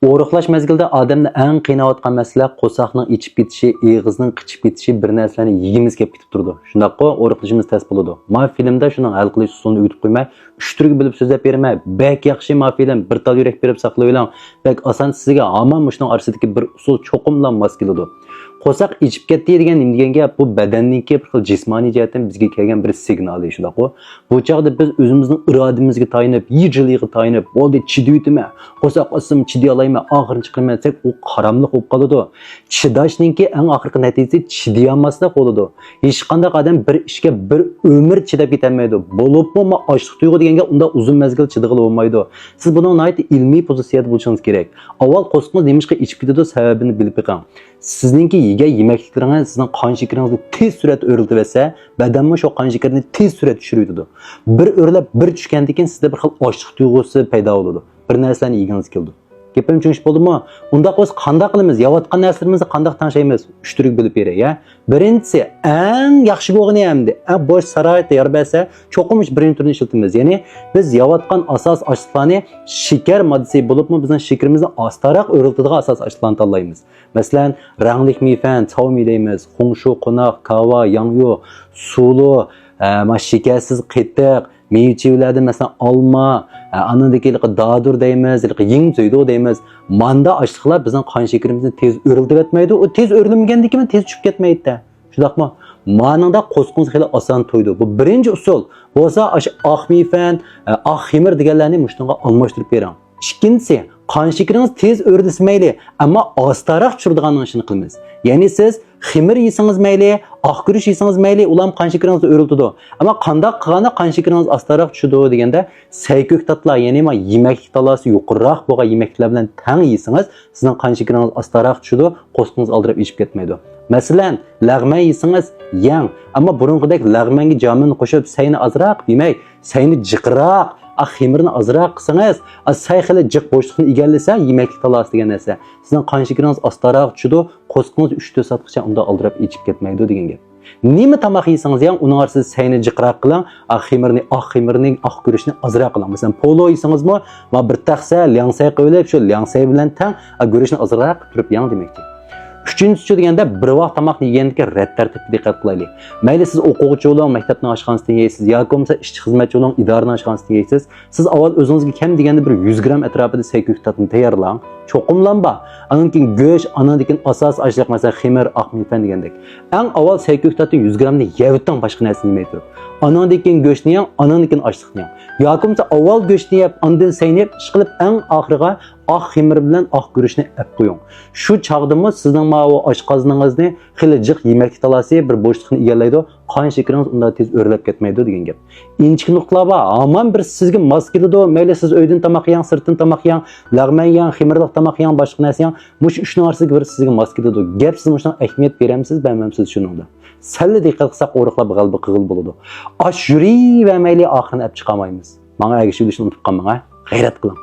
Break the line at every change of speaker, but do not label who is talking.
O'riqlash mezgilida odamni eng qiynayotgan masala qo'saqning ichib ketishi, eg'izning qichib ketishi, bir narsalarni yegimiz kelib ketib turdi. Shundaqqa o'riqlashimiz tez bo'ladi. Ma filmda shuni hal qilish usulini o'rgatib qo'ymay, 3 turga bilib so'zlab bermay, bek yaxshi ma film bir tal yurak berib saqlaylang. Bek oson sizga hamon mushning orasidagi bir usul cho'qimlan mos keladi. Qo'saq ichib ketdi degan nima degan gap? Bu badanniki bir xil jismoniy jihatdan bizga kelgan bir signal shundaqmi? Bu chaqda biz o'zimizning irodamizga tayinib, yijiliga tayinib, bo'ldi chidiyotma. Qo'saq olsam chidiy olayman, oxirini chiqarmasak u qaramliq bo'lib qoladi. Chidashninki eng oxirgi natijasi chidiy olmaslik bo'ladi. Hech qanday odam bir ishga bir umr chidab ketolmaydi. Bo'libmi ochliq tuyg'u deganga unda uzun mezgil chidig'ili bo'lmaydi. Siz buni nihoyat ilmiy pozitsiyada bo'lishingiz kerak. Avval qo'sqingiz nemishqa ichib ketadi sababini bilib beqing. Sizningki yegan yemakliklaringiz sizning qon shakaringizni tez suratda o'rlataversa, badanmi shu qon shakarini tez suratda tushiradi. Bir o'rlab bir tushgandan keyin sizda bir xil ochliq tuyg'usi paydo bo'ladi. Bir narsalarni yegingiz keldi. Gapim tushunish bo'ldimi? Unda qo'z qanday qilamiz? Yeyotgan narsalarimizni qanday tanishaymiz? 3 turga bilib beray, ya. Birinchisi, eng yaxshi bo'lgani hamda, bosh saroyda yarbasa, cho'qimish birinchi turni ishlatamiz. Ya'ni biz yeyotgan asos oshliqlarni shakar moddasi bo'libmi, bizning shakarimizni ostaroq o'rlatadigan asos oshliqlarni tanlaymiz. Masalan, ranglik mifan, tavmi deymiz, xongshu, qo'noq, kava, yangyu, sulu, shakarsiz qetiq, meyvechilardan masalan olma, anadagi dadur deymiz, ying zo'ydo deymiz. Manda oshliqlar bizning qon shakarimizni tez o'rlatib etmaydi. U tez o'rlanmagandan keyin tez tushib ketmaydi. Shundaqmi? Ma'noda qo'sqingiz xili oson to'ydi. Bu birinchi usul. Bo'lsa, oq mifan, oq ximir deganlarni mushtunga almashtirib bering. Ikkinchisi, qon shakaringiz tez o'rlatmayli, ammo ostaroq tushiradiganini ishini qilamiz. Ya'ni siz ximir yesangiz mayli, oq guruch yesangiz mayli, ular qon shakaringizni o'rlatadi. Ammo qanday qilganda qon shakaringiz ostaroq tushadi deganda, sayko'k tatlar, ya'ni yemaklik talasi yuqoriroq bo'lgan yemeklar bilan tang yesangiz, sizning qon shakaringiz ostaroq tushadi, qo'sqingiz aldirab ichib ketmaydi. Masalan, lag'man yesangiz, yang, ammo burunqidek lag'manga jamin qo'shib, sayni azroq yemay, sayni jiqroq xemirni azroq qilsangiz, say xili jiq bo'shliqni egallasa, yemaklik talasi degan narsa. Sizning qon shakaringiz ostaroq tushadi, qo'sqingiz 3-4 soatgacha unda aldirab ichib ketmaydi degan gap. Nima tomoq yesangiz ham, uni orasiga sayni jiqroq qiling, xemirning oq guruchni azroq qiling. Masalan, polo yesangizmi, ma bir taxsa liangsay qo'yib, shu liangsay bilan tang guruchni azroq turib yang demakchi. Üçüncüsü deganda bir vaqt tomoqni yeganlikka rad tartibga diqqat qilaylik. Mayli siz o'quvchi bo'ling, maktabning oshxonasida yeysiz yoki bo'lmasa ishchi xizmatchi bo'ling, idoraning oshxonasida yeysiz. Siz avval o'zingizga kam deganda bir 100 gram atrofida sayko'k tatni tayyorlang. Cho'qimlanba. Undan keyin go'sht, andan keyin asos oshliq masalan ximir, oq mifan degandek. Eng avval sayko'k tatni 100 gramni yeyotdan boshqa narsa yemay turib. Andan keyin go'shtni ham, andan keyin oshliqni ham. Yoki bo'lmasa avval go'shtni yeb, andan saynib, ishqilib eng oxiriga oq ximir bilan oq guruchni ep qo'ying. Shu chaqdimi sizning ma'vo oshqoziningizni xilijiq yemaklik talasi bir bo'shliqni egallaydi, qon shakaringiz unda tez o'rlab ketmaydi degan gap. Inchik nuqtalar bor. Hamon bir sizga mos keladi. Mayli siz uydan tomoq yeng, sirtdan tomoq yeng, lag'man yeng, ximirliq tomoq yeng, boshqa narsa yeng. Mush 3 narsaga bir sizga mos keladi. Gap siz mushdan ahamiyat beramsiz, bermamsiz shuningda. Salla diqqat qilsak o'riqlar g'albi qig'il bo'ladi. Osh yuri va mayli oxirini ap chiqamaymiz. Menga agishib ishni unutib qolmang, g'ayrat qiling.